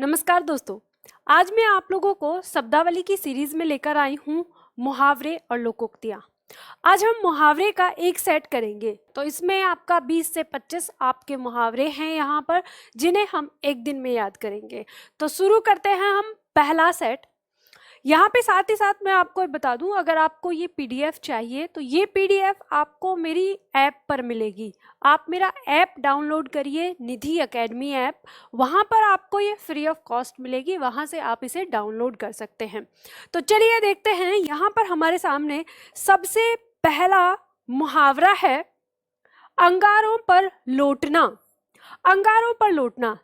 नमस्कार दोस्तों। आज मैं आप लोगों को शब्दावली की सीरीज में लेकर आई हूँ मुहावरे और लोकोक्तियाँ। आज हम मुहावरे का एक सेट करेंगे, तो इसमें आपका 20 से 25 आपके मुहावरे हैं यहाँ पर, जिन्हें हम एक दिन में याद करेंगे। तो शुरू करते हैं हम पहला सेट। यहाँ पे साथ ही साथ मैं आपको बता दूं, अगर आपको ये पीडीएफ चाहिए तो ये पीडीएफ आपको मेरी ऐप पर मिलेगी। आप मेरा ऐप डाउनलोड करिए, निधि एकेडमी ऐप। वहाँ पर आपको ये फ्री ऑफ कॉस्ट मिलेगी, वहाँ से आप इसे डाउनलोड कर सकते हैं। तो चलिए देखते हैं। यहाँ पर हमारे सामने सबसे पहला मुहावरा है अंगारों पर लौटना। अंगारों पर लौटना।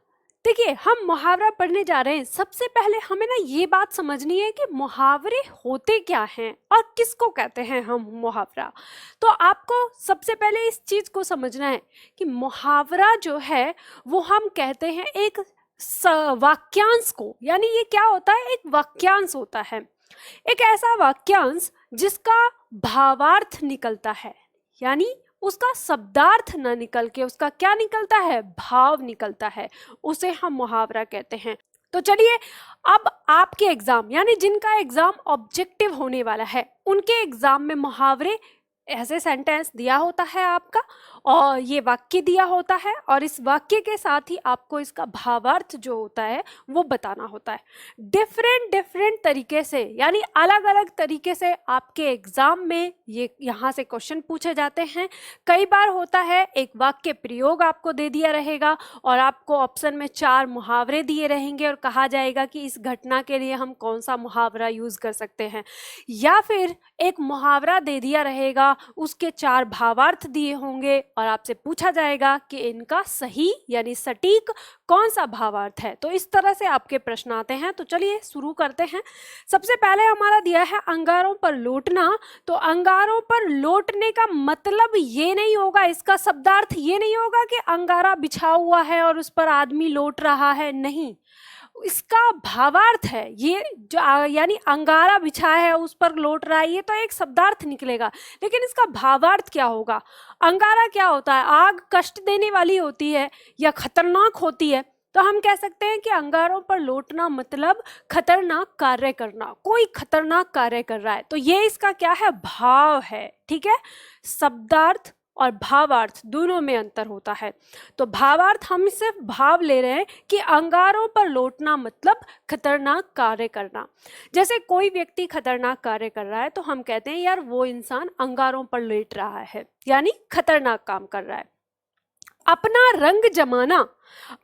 देखिए, हम मुहावरा पढ़ने जा रहे हैं। सबसे पहले हमें ना ये बात समझनी है कि मुहावरे होते क्या हैं और किसको कहते हैं हम मुहावरा। तो आपको सबसे पहले इस चीज को समझना है कि मुहावरा जो है वो हम कहते हैं एक वाक्यांश को। यानी ये क्या होता है? एक वाक्यांश होता है, एक ऐसा वाक्यांश जिसका भावार्थ निकलता है। यानी उसका शब्दार्थ ना निकल के उसका क्या निकलता है? भाव निकलता है। उसे हम मुहावरा कहते हैं। तो चलिए, अब आपके एग्जाम, यानी जिनका एग्जाम ऑब्जेक्टिव होने वाला है, उनके एग्जाम में मुहावरे ऐसे सेंटेंस दिया होता है आपका, और ये वाक्य दिया होता है, और इस वाक्य के साथ ही आपको इसका भावार्थ जो होता है वो बताना होता है। डिफरेंट तरीके से, यानी अलग अलग तरीके से आपके एग्जाम में ये यहाँ से क्वेश्चन पूछे जाते हैं। कई बार होता है एक वाक्य प्रयोग आपको दे दिया रहेगा और आपको ऑप्शन में 4 मुहावरे दिए रहेंगे और कहा जाएगा कि इस घटना के लिए हम कौन सा मुहावरा यूज कर सकते हैं। या फिर एक मुहावरा दे दिया रहेगा, उसके 4 भावार्थ दिए होंगे और आपसे पूछा जाएगा कि इनका सही यानी सटीक कौन सा भावार्थ है। तो इस तरह से आपके प्रश्न आते हैं। तो चलिए शुरू करते हैं। सबसे पहले हमारा दिया है अंगारों पर लौटना। तो अंगारों पर लौटने का मतलब ये नहीं होगा, इसका शब्दार्थ ये नहीं होगा कि अंगारा बिछा हुआ है और उस पर आदमी लौट रहा है। नहीं, इसका भावार्थ है ये जो यानी अंगारा बिछा है उस पर लौट रहा है, ये तो एक शब्दार्थ निकलेगा। लेकिन इसका भावार्थ क्या होगा? अंगारा क्या होता है? आग कष्ट देने वाली होती है या खतरनाक होती है। तो हम कह सकते हैं कि अंगारों पर लौटना मतलब खतरनाक कार्य करना, कोई खतरनाक कार्य कर रहा है। तो ये इसका क्या है? भाव है। ठीक है, शब्दार्थ और भावार्थ दोनों में अंतर होता है। तो भावार्थ हम सिर्फ भाव ले रहे हैं कि अंगारों पर लौटना मतलब खतरनाक कार्य करना। जैसे कोई व्यक्ति खतरनाक कार्य कर रहा है तो हम कहते हैं यार वो इंसान अंगारों पर लेट रहा है, यानी खतरनाक काम कर रहा है। अपना रंग जमाना।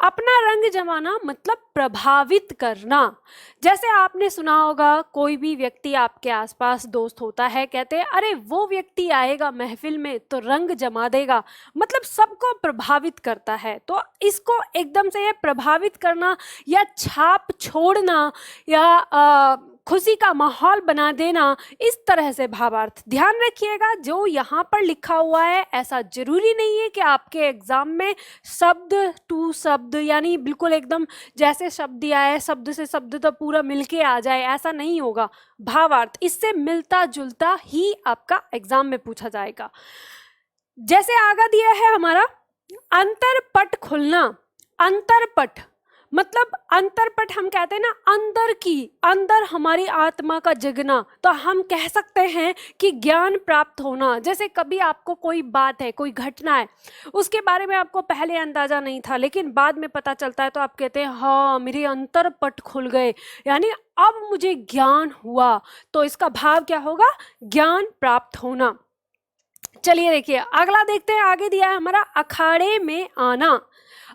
अपना रंग जमाना मतलब प्रभावित करना। जैसे आपने सुना होगा, कोई भी व्यक्ति आपके आसपास दोस्त होता है, कहते हैं अरे वो व्यक्ति आएगा महफिल में तो रंग जमा देगा, मतलब सबको प्रभावित करता है। तो इसको एकदम से ये प्रभावित करना या छाप छोड़ना या खुशी का माहौल बना देना, इस तरह से भावार्थ। ध्यान रखिएगा, जो यहाँ पर लिखा हुआ है ऐसा जरूरी नहीं है कि आपके एग्जाम में शब्द टू शब्द, यानी बिल्कुल एकदम जैसे शब्द दिया है शब्द से शब्द तो पूरा मिलके आ जाए, ऐसा नहीं होगा। भावार्थ इससे मिलता जुलता ही आपका एग्जाम में पूछा जाएगा। जैसे आगे दिया है हमारा अंतरपट खुलना। अंतरपट मतलब अंतरपट हम कहते हैं ना, अंदर की, अंदर हमारी आत्मा का जगना। तो हम कह सकते हैं कि ज्ञान प्राप्त होना। जैसे कभी आपको कोई बात है, कोई घटना है, उसके बारे में आपको पहले अंदाजा नहीं था, लेकिन बाद में पता चलता है तो आप कहते हैं हाँ मेरे अंतरपट खुल गए, यानी अब मुझे ज्ञान हुआ। तो इसका भाव क्या होगा? ज्ञान प्राप्त होना। चलिए देखिए अगला देखते हैं। आगे दिया है हमारा अखाड़े में आना।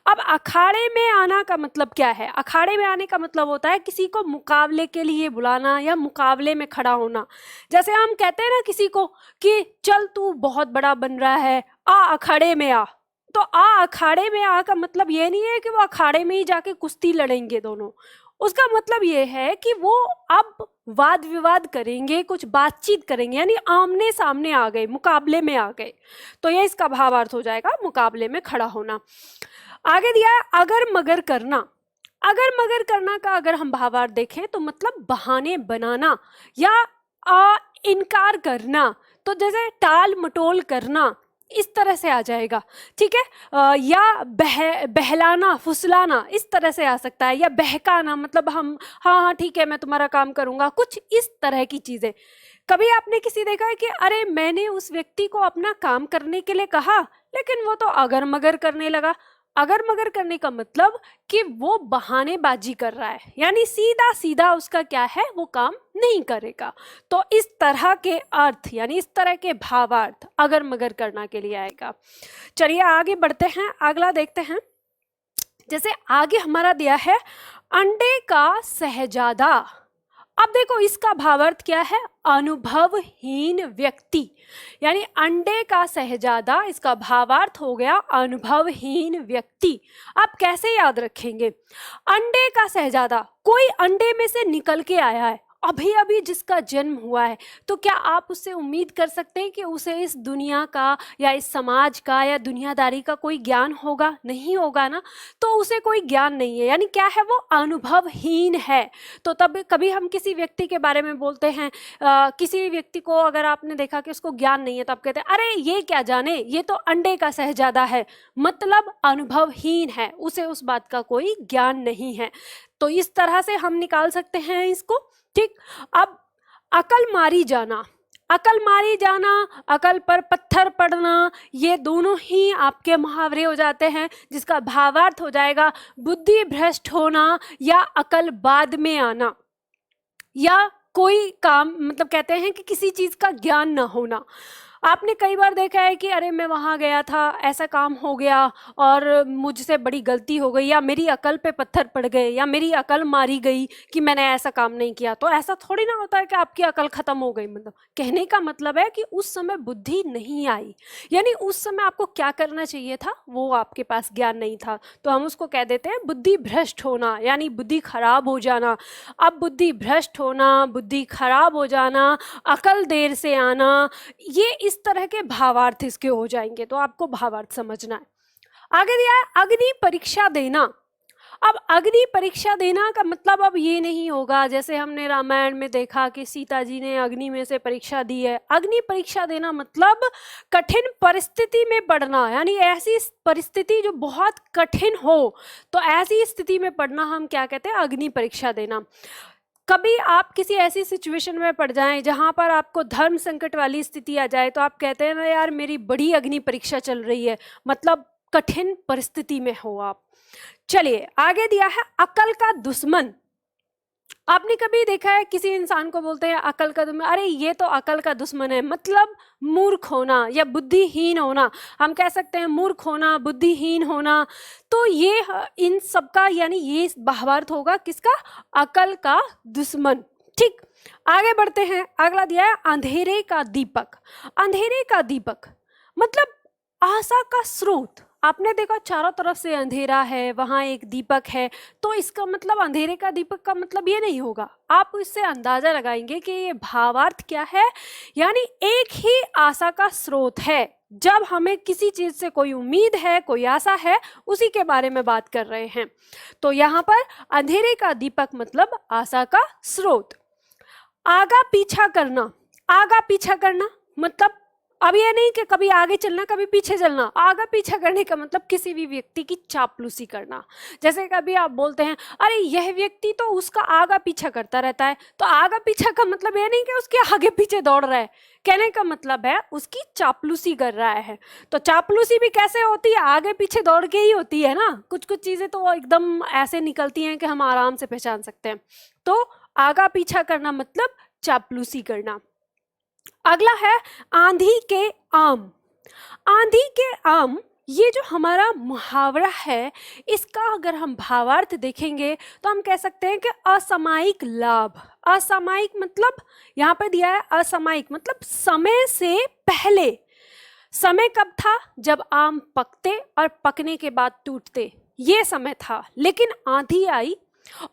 अब अखाड़े में आना का मतलब क्या है? अखाड़े में आने का मतलब होता है किसी को मुकाबले के लिए बुलाना या मुकाबले में खड़ा होना। जैसे हम कहते हैं ना किसी को कि चल तू बहुत बड़ा बन रहा है, आ अखाड़े में आ। तो आ अखाड़े में आ का मतलब ये नहीं है कि वो अखाड़े में ही जाके कुश्ती लड़ेंगे दोनों। उसका मतलब ये है कि वो अब वाद विवाद करेंगे, कुछ बातचीत करेंगे, यानी आमने सामने आ गए, मुकाबले में आ गए। तो ये इसका भावार्थ हो जाएगा मुकाबले में खड़ा होना। आगे दिया है अगर मगर करना। अगर मगर करना का अगर हम भावार्थ देखें तो मतलब बहाने बनाना या इनकार करना। तो जैसे टाल मटोल करना, इस तरह से आ जाएगा, ठीक है। या बहलाना फुसलाना इस तरह से आ सकता है, या बहकाना मतलब हम हाँ हाँ ठीक है मैं तुम्हारा काम करूंगा, कुछ इस तरह की चीजें। कभी आपने किसी देखा है कि अरे मैंने उस व्यक्ति को अपना काम करने के लिए कहा लेकिन वो तो अगर मगर करने लगा। अगर मगर करने का मतलब कि वो बहानेबाजी कर रहा है, यानी सीधा सीधा उसका क्या है, वो काम नहीं करेगा। तो इस तरह के अर्थ यानी इस तरह के भावार्थ अगर मगर करना के लिए आएगा। चलिए आगे बढ़ते हैं, अगला देखते हैं। जैसे आगे हमारा दिया है अंडे का सहजादा। अब देखो इसका भावार्थ क्या है, अनुभवहीन व्यक्ति, यानी अंडे का सहजादा, इसका भावार्थ हो गया अनुभवहीन व्यक्ति। आप कैसे याद रखेंगे, अंडे का सहजादा, कोई अंडे में से निकल के आया है, अभी अभी जिसका जन्म हुआ है, तो क्या आप उससे उम्मीद कर सकते हैं कि उसे इस दुनिया का या इस समाज का या दुनियादारी का कोई ज्ञान होगा? नहीं होगा ना। तो उसे कोई ज्ञान नहीं है, यानी क्या है, वो अनुभवहीन है। तो तब कभी हम किसी व्यक्ति के बारे में बोलते हैं, किसी व्यक्ति को अगर आपने देखा कि उसको ज्ञान नहीं है तो आप कहते हैं अरे ये क्या जाने, ये तो अंडे का सहजादा है, मतलब अनुभवहीन है, उसे उस बात का कोई ज्ञान नहीं है। तो इस तरह से हम निकाल सकते हैं इसको, ठीक। अब अकल मारी जाना, अकल मारी जाना, अकल पर पत्थर पड़ना, ये दोनों ही आपके मुहावरे हो जाते हैं, जिसका भावार्थ हो जाएगा बुद्धि भ्रष्ट होना या अकल बाद में आना, या कोई काम मतलब कहते हैं कि किसी चीज का ज्ञान ना होना। आपने कई बार देखा है कि अरे मैं वहां गया था, ऐसा काम हो गया और मुझसे बड़ी गलती हो गई, या मेरी अकल पे पत्थर पड़ गए, या मेरी अकल मारी गई कि मैंने ऐसा काम नहीं किया। तो ऐसा थोड़ी ना होता है कि आपकी अकल खत्म हो गई, मतलब कहने का मतलब है कि उस समय बुद्धि नहीं आई, यानी उस समय आपको क्या करना चाहिए था वो आपके पास ज्ञान नहीं था। तो हम उसको कह देते हैं बुद्धि भ्रष्ट होना, यानी बुद्धि खराब हो जाना। अब बुद्धि भ्रष्ट होना, बुद्धि खराब हो जाना, अकल देर से आना, ये इस तरह के भावार्थ इसके हो जाएंगे। तो आपको भावार्थ समझना है। आगे दिया है अग्नि परीक्षा देना। अब अग्नि परीक्षा देना का मतलब अब ये नहीं होगा जैसे हमने रामायण में देखा कि सीता जी ने अग्नि में से परीक्षा दी है। अग्नि परीक्षा देना मतलब कठिन परिस्थिति में पड़ना, यानी ऐसी परिस्थिति जो बहुत कठिन हो, तो ऐसी स्थिति में पड़ना हम क्या कहते हैं, अग्नि परीक्षा देना। कभी आप किसी ऐसी सिचुएशन में पड़ जाएं जहां पर आपको धर्म संकट वाली स्थिति आ जाए, तो आप कहते हैं ना यार मेरी बड़ी अग्नि परीक्षा चल रही है, मतलब कठिन परिस्थिति में हो आप। चलिए आगे दिया है अकल का दुश्मन। आपने कभी देखा है किसी इंसान को बोलते हैं अकल का दुश्मन, अरे ये तो अकल का दुश्मन है, मतलब मूर्ख होना या बुद्धिहीन होना। हम कह सकते हैं मूर्ख होना, बुद्धिहीन होना। तो ये इन सबका यानी ये भावार्थ होगा किसका, अकल का दुश्मन, ठीक। आगे बढ़ते हैं, अगला दिया है अंधेरे का दीपक। अंधेरे का दीपक मतलब आशा का स्रोत। आपने देखा चारों तरफ से अंधेरा है, वहां एक दीपक है, तो इसका मतलब अंधेरे का दीपक का मतलब ये नहीं होगा। आप इससे अंदाजा लगाएंगे कि ये भावार्थ क्या है, यानी एक ही आशा का स्रोत है। जब हमें किसी चीज से कोई उम्मीद है, कोई आशा है, उसी के बारे में बात कर रहे हैं। तो यहाँ पर अंधेरे का दीपक मतलब आशा का स्रोत। आगा पीछा करना, आगा पीछा करना मतलब अब ये नहीं कि कभी आगे चलना कभी पीछे चलना। आगा पीछा करने का मतलब किसी भी व्यक्ति की चापलूसी करना। जैसे कभी आप बोलते हैं अरे यह व्यक्ति तो उसका आगा पीछा करता रहता है, तो आगा पीछा का मतलब ये नहीं कि उसके आगे पीछे दौड़ रहा है, कहने का मतलब है उसकी चापलूसी कर रहा है। तो चापलूसी भी कैसे होती है, आगे पीछे दौड़ के ही होती है ना। कुछ कुछ चीजें तो एकदम ऐसे निकलती हैं कि हम आराम से पहचान सकते हैं। तो आगा पीछा करना मतलब चापलूसी करना। अगला है आंधी के आम। आंधी के आम ये जो हमारा मुहावरा है, इसका अगर हम भावार्थ देखेंगे तो हम कह सकते हैं कि असामयिक लाभ। असामयिक मतलब यहाँ पे दिया है असामयिक मतलब समय से पहले। समय कब था, जब आम पकते और पकने के बाद टूटते, ये समय था। लेकिन आंधी आई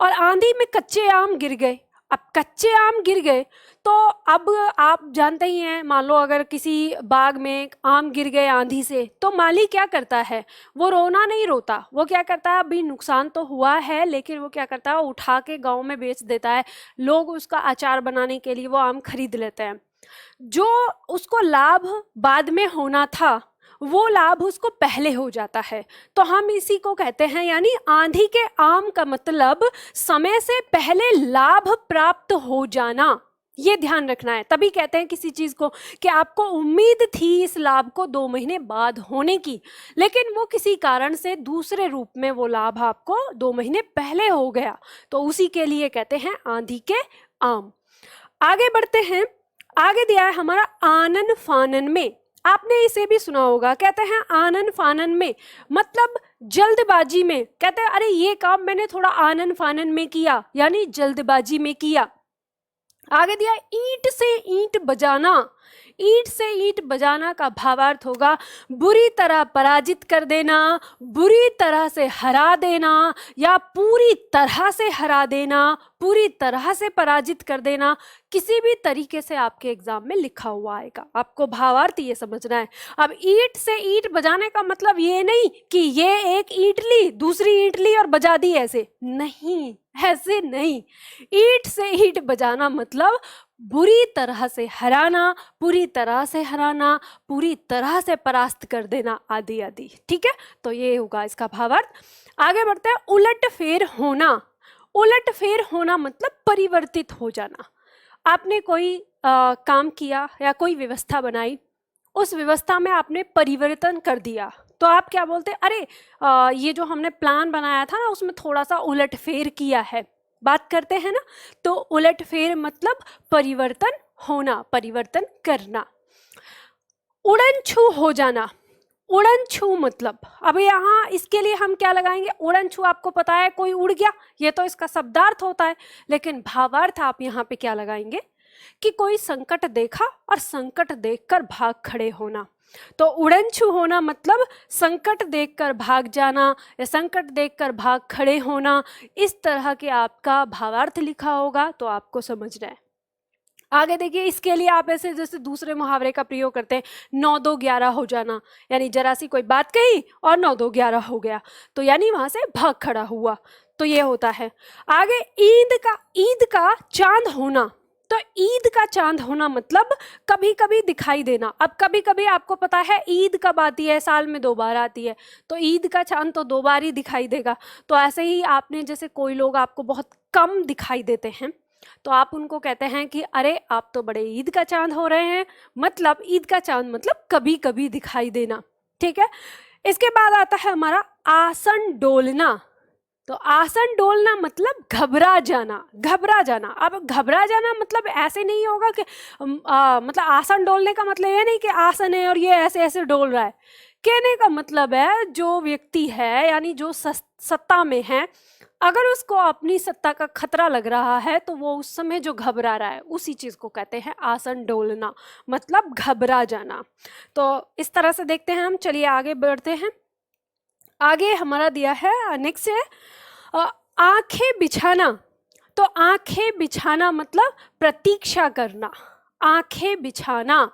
और आंधी में कच्चे आम गिर गए। अब कच्चे आम गिर गए तो अब आप जानते ही हैं, मान लो अगर किसी बाग में आम गिर गए आंधी से, तो माली क्या करता है, वो रोना नहीं रोता, वो क्या करता है, अभी नुकसान तो हुआ है लेकिन वो क्या करता है, उठा के गांव में बेच देता है। लोग उसका अचार बनाने के लिए वो आम खरीद लेते हैं। जो उसको लाभ बाद में होना था वो लाभ उसको पहले हो जाता है। तो हम इसी को कहते हैं, यानी आंधी के आम का मतलब समय से पहले लाभ प्राप्त हो जाना। ये ध्यान रखना है। तभी कहते हैं किसी चीज को कि आपको उम्मीद थी इस लाभ को 2 महीने बाद होने की, लेकिन वो किसी कारण से दूसरे रूप में वो लाभ आपको 2 महीने पहले हो गया, तो उसी के लिए कहते हैं आंधी के आम। आगे बढ़ते हैं। आगे दिया है हमारा आनन फानन में। आपने इसे भी सुना होगा, कहते हैं आनन फानन में मतलब जल्दबाजी में। कहते हैं अरे ये काम मैंने थोड़ा आनन फानन में किया, यानी जल्दबाजी में किया। आगे दिया ईंट से ईंट बजाना। ईंट से ईंट बजाना का भावार्थ होगा बुरी तरह पराजित कर देना, बुरी तरह से हरा देना, या पूरी तरह से हरा देना, पूरी तरह से पराजित कर देना। किसी भी तरीके से आपके एग्जाम में लिखा हुआ आएगा, आपको भावार्थ ये समझना है। अब ईंट से ईंट बजाने का मतलब ये नहीं कि ये एक ईंट ली, दूसरी ईंट ली और बजा दी, ऐसे नहीं, ऐसे नहीं। ईंट से ईंट बजाना मतलब बुरी तरह से हराना, पूरी तरह से हराना, पूरी तरह से परास्त कर देना, आदि आदि। ठीक है, तो ये होगा इसका भावार्थ। आगे बढ़ते हैं। उलट फेर होना। उलट फेर होना मतलब परिवर्तित हो जाना। आपने कोई काम किया या कोई व्यवस्था बनाई, उस व्यवस्था में आपने परिवर्तन कर दिया, तो आप क्या बोलते हैं, अरे ये जो हमने प्लान बनाया था ना उसमें थोड़ा सा उलट फेर किया है, बात करते हैं ना। तो उलट फेर मतलब परिवर्तन होना, परिवर्तन करना। उड़न छू हो जाना। उड़न छू मतलब, अब यहाँ इसके लिए हम क्या लगाएंगे, उड़न छू आपको पता है कोई उड़ गया, ये तो इसका शब्दार्थ होता है, लेकिन भावार्थ आप यहाँ पे क्या लगाएंगे कि कोई संकट देखा और संकट देखकर भाग खड़े होना। तो उड़न छू होना मतलब संकट देखकर भाग जाना या संकट देखकर भाग खड़े होना। इस तरह के आपका भावार्थ लिखा होगा तो आपको समझना है। आगे देखिए, इसके लिए आप ऐसे जैसे दूसरे मुहावरे का प्रयोग करते हैं, 9-2-11 हो जाना, यानी जरा सी कोई बात कही और 9-2-11 हो गया, तो यानी वहां से भाग खड़ा हुआ, तो ये होता है। आगे ईद का चांद होना। तो ईद का चांद होना मतलब कभी कभी दिखाई देना। अब कभी कभी आपको पता है ईद कब आती है, साल में 2 बार आती है, तो ईद का चांद तो 2 बार ही दिखाई देगा। तो ऐसे ही आपने जैसे कोई लोग आपको बहुत कम दिखाई देते हैं, तो आप उनको कहते हैं कि अरे आप तो बड़े ईद का चांद हो रहे हैं, मतलब ईद का चांद मतलब कभी कभी दिखाई देना। ठीक है, इसके बाद आता है हमारा आसन डोलना। तो आसन डोलना मतलब घबरा जाना, घबरा जाना। अब घबरा जाना मतलब ऐसे नहीं होगा कि मतलब आसन डोलने का मतलब ये नहीं कि आसन है और ये ऐसे ऐसे डोल रहा है। कहने का मतलब है जो व्यक्ति है यानी जो सत्ता में है, अगर उसको अपनी सत्ता का खतरा लग रहा है तो वो उस समय जो घबरा रहा है उसी चीज को कहते हैं आसन डोलना, मतलब घबरा जाना। तो इस तरह से देखते हैं हम। चलिए आगे बढ़ते हैं। आगे हमारा दिया है, नेक्स्ट है आंखें बिछाना। तो आंखें बिछाना मतलब प्रतीक्षा करना, आंखें बिछाना।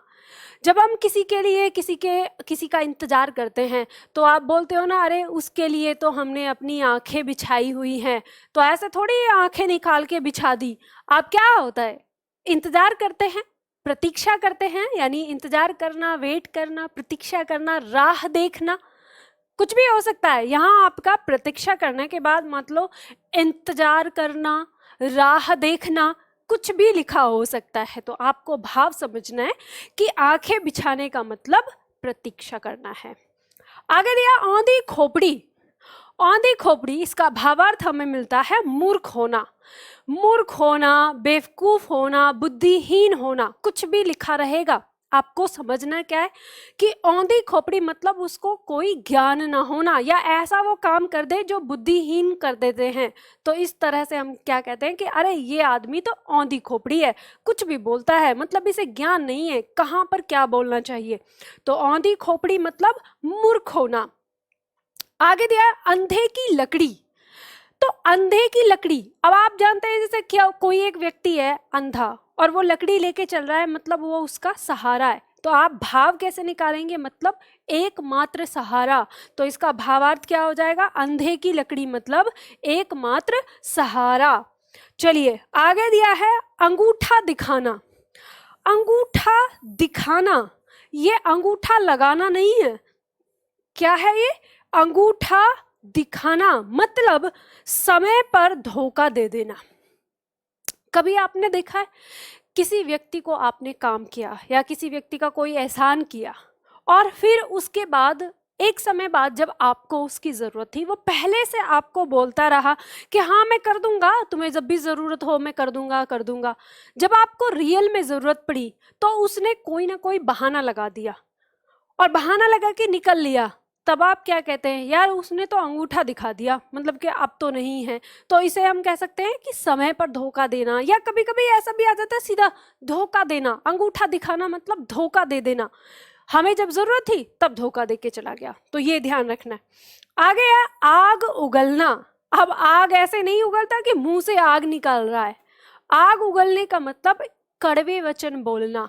जब हम किसी के लिए किसी का इंतजार करते हैं तो आप बोलते हो ना, अरे उसके लिए तो हमने अपनी आंखें बिछाई हुई हैं, तो ऐसे थोड़ी आंखें निकाल के बिछा दी। आप क्या होता है, इंतजार करते हैं, प्रतीक्षा करते हैं, यानी इंतजार करना, वेट करना, प्रतीक्षा करना, राह देखना, कुछ भी हो सकता है। यहाँ आपका प्रतीक्षा करने के बाद मतलब इंतजार करना, राह देखना, कुछ भी लिखा हो सकता है। तो आपको भाव समझना है कि आंखें बिछाने का मतलब प्रतीक्षा करना है। आगे दिया औंधी खोपड़ी। औंधी खोपड़ी, इसका भावार्थ हमें मिलता है मूर्ख होना। मूर्ख होना, बेवकूफ होना, बुद्धिहीन होना, कुछ भी लिखा रहेगा। आपको समझना क्या है कि औंधी खोपड़ी मतलब उसको कोई ज्ञान ना होना, या ऐसा वो काम कर दे जो बुद्धिहीन कर देते हैं। तो इस तरह से हम क्या कहते हैं कि अरे ये आदमी तो औंधी खोपड़ी है, कुछ भी बोलता है, मतलब इसे ज्ञान नहीं है कहाँ पर क्या बोलना चाहिए। तो औंधी खोपड़ी मतलब मूर्ख होना। आगे दिया है अंधे की लकड़ी। तो अंधे की लकड़ी, अब आप जानते हैं जैसे क्या कोई एक व्यक्ति है अंधा और वो लकड़ी लेके चल रहा है, मतलब वो उसका सहारा है। तो आप भाव कैसे निकालेंगे, मतलब एकमात्र सहारा। तो इसका भावार्थ क्या हो जाएगा, अंधे की लकड़ी मतलब एकमात्र सहारा। चलिए आगे दिया है अंगूठा दिखाना। अंगूठा दिखाना, ये अंगूठा लगाना नहीं है, क्या है ये? अंगूठा दिखाना मतलब समय पर धोखा दे देना। कभी आपने देखा है किसी व्यक्ति को आपने काम किया या किसी व्यक्ति का कोई एहसान किया और फिर उसके बाद एक समय बाद जब आपको उसकी जरूरत थी वो पहले से आपको बोलता रहा कि हाँ मैं कर दूंगा, तुम्हें जब भी जरूरत हो मैं कर दूंगा कर दूंगा। जब आपको रियल में जरूरत पड़ी तो उसने कोई ना कोई बहाना लगा दिया और बहाना लगा के निकल लिया। तब आप क्या कहते हैं? यार उसने तो अंगूठा दिखा दिया, मतलब कि अब तो नहीं है। तो इसे हम कह सकते हैं कि समय पर धोखा देना, या कभी कभी ऐसा भी आ जाता है सीधा धोखा देना। अंगूठा दिखाना मतलब धोखा दे देना, हमें जब जरूरत थी तब धोखा दे के चला गया। तो ये ध्यान रखना है। आगे है आग उगलना। अब आग ऐसे नहीं उगलता कि मुंह से आग निकाल रहा है। आग उगलने का मतलब कड़वे वचन बोलना,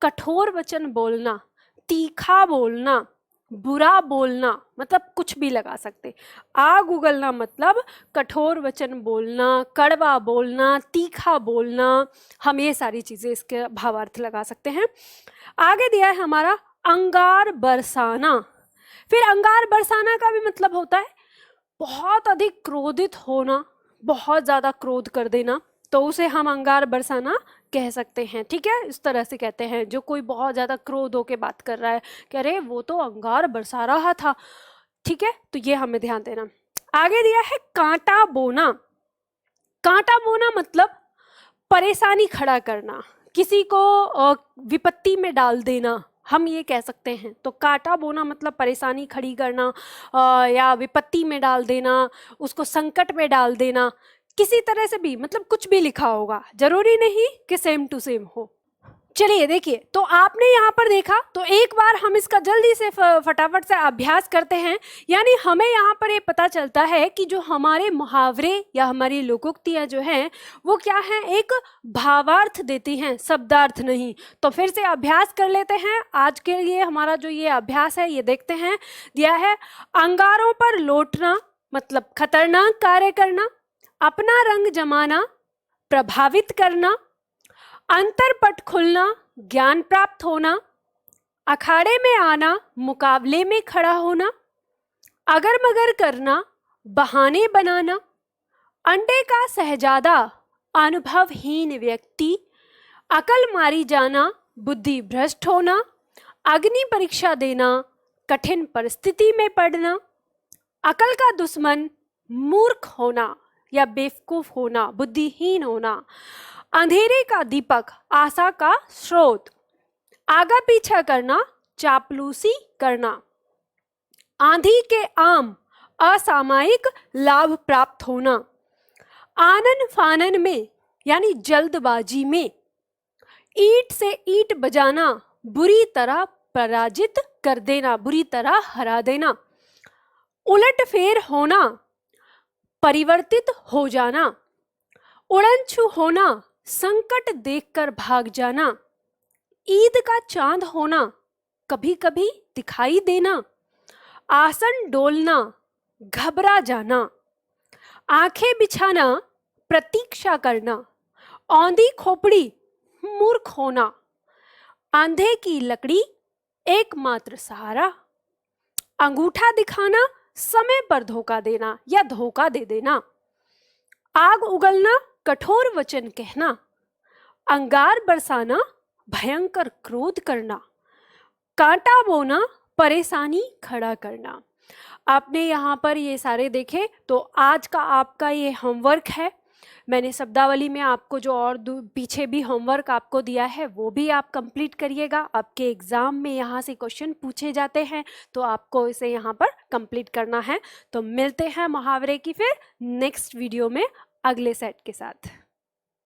कठोर वचन बोलना, तीखा बोलना, बुरा बोलना, मतलब कुछ भी लगा सकते। आग उगलना मतलब कठोर वचन बोलना, कड़वा बोलना, तीखा बोलना। हम ये सारी चीजें इसके भावार्थ लगा सकते हैं। आगे दिया है हमारा अंगार बरसाना। फिर अंगार बरसाना का भी मतलब होता है बहुत अधिक क्रोधित होना, बहुत ज्यादा क्रोध कर देना, तो उसे हम अंगार बरसाना कह सकते हैं। ठीक है, इस तरह से कहते हैं जो कोई बहुत ज्यादा क्रोध होके बात कर रहा है, कह रहे वो तो अंगार बरसा रहा था। ठीक है, तो ये हमें ध्यान देना। आगे दिया है कांटा बोना। कांटा बोना मतलब परेशानी खड़ा करना, किसी को विपत्ति में डाल देना, हम ये कह सकते हैं। तो कांटा बोना मतलब परेशानी खड़ी करना या विपत्ति में डाल देना, उसको संकट में डाल देना, किसी तरह से भी, मतलब कुछ भी लिखा होगा, जरूरी नहीं कि सेम टू सेम हो। चलिए देखिए, तो आपने यहाँ पर देखा, तो एक बार हम इसका जल्दी से फटाफट से अभ्यास करते हैं। यानी हमें यहाँ पर ये पता चलता है कि जो हमारे मुहावरे या हमारी लोकोक्तियाँ जो हैं वो क्या हैं, एक भावार्थ देती हैं, शब्दार्थ नहीं। तो फिर से अभ्यास कर लेते हैं। आज के लिए हमारा जो ये अभ्यास है ये देखते हैं। दिया है अंगारों पर लौटना मतलब खतरनाक कार्य करना, अपना रंग जमाना, प्रभावित करना, अंतरपट खुलना, ज्ञान प्राप्त होना, अखाड़े में आना, मुकाबले में खड़ा होना, अगर मगर करना, बहाने बनाना, अंडे का सहजादा, अनुभवहीन व्यक्ति, अकल मारी जाना, बुद्धि भ्रष्ट होना, अग्नि परीक्षा देना, कठिन परिस्थिति में पड़ना, अकल का दुश्मन, मूर्ख होना या बेवकूफ होना, बुद्धिहीन होना, अंधेरे का दीपक, आशा का स्रोत, आगा पीछा करना, चापलूसी करना, आंधी के आम, असामयिक लाभ प्राप्त होना, आनन फानन में यानी जल्दबाजी में, ईंट से ईंट बजाना, बुरी तरह पराजित कर देना, बुरी तरह हरा देना, उलट फेर होना, परिवर्तित हो जाना, उड़नछू होना, संकट देखकर भाग जाना, ईद का चांद होना, कभी कभी दिखाई देना, आसन डोलना, घबरा जाना, आंखें बिछाना, प्रतीक्षा करना, औंधी खोपड़ी, मूर्ख होना, अंधे की लकड़ी, एकमात्र सहारा, अंगूठा दिखाना, समय पर धोखा देना या धोखा दे देना, आग उगलना, कठोर वचन कहना, अंगार बरसाना, भयंकर क्रोध करना, कांटा बोना, परेशानी खड़ा करना। आपने यहाँ पर ये सारे देखे, तो आज का आपका ये होमवर्क है। मैंने शब्दावली में आपको जो और पीछे भी होमवर्क आपको दिया है वो भी आप कंप्लीट करिएगा। आपके एग्जाम में यहाँ से क्वेश्चन पूछे जाते हैं, तो आपको इसे यहाँ पर कंप्लीट करना है। तो मिलते हैं मुहावरे की फिर नेक्स्ट वीडियो में अगले सेट के साथ।